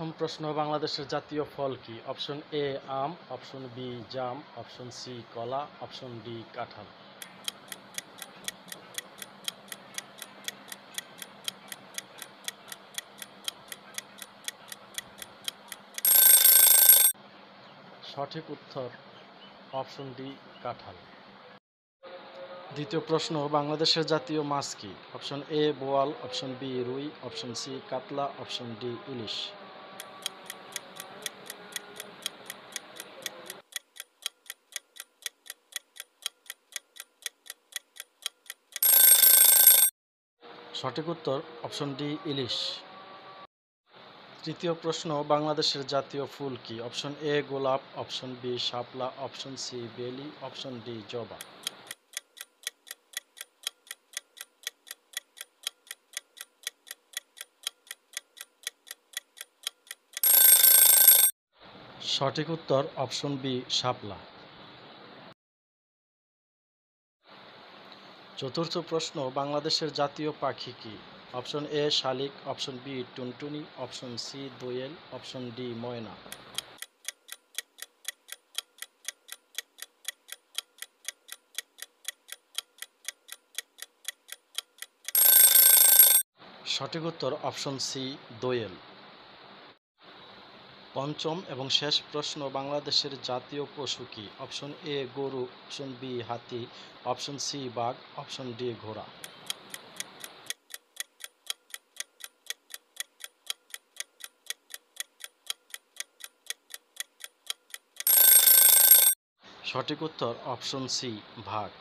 প্রথম প্রশ্ন, বাংলাদেশের জাতীয় ফল কি? অপশন এ আম, অপশন বি জাম, অপশন সি কলা, অপশন ডি কাঁঠাল। সঠিক উত্তর অপশন ডি কাঁঠাল। দ্বিতীয় প্রশ্ন, বাংলাদেশের জাতীয় মাছ কি? অপশন এ বোয়াল, অপশন বি রুই, অপশন সি কাতলা, অপশন ডি ইলিশ। সঠিক উত্তর অপশন ডি ইলিশ। তৃতীয় প্রশ্ন, বাংলাদেশের জাতীয় ফুল কি? অপশন এ গোলাপ, অপশন বি শাপলা, অপশন সি বেলি, অপশন ডি জবা। সঠিক উত্তর অপশন বি শাপলা। চতুর্থ প্রশ্ন, বাংলাদেশের জাতীয় পাখি কি? অপশন এ শালিক, অপশন বি টুনটুনি, অপশন সি দোয়েল, অপশন ডি ময়না। সঠিক উত্তর অপশন সি দোয়েল। পঞ্চম এবং শেষ প্রশ্ন, বাংলাদেশের জাতীয় পশু কি? অপশন এ গরু, অপশন বি হাতি, অপশন সি বাঘ, অপশন ডি ঘোড়া। সঠিক উত্তর অপশন সি বাঘ।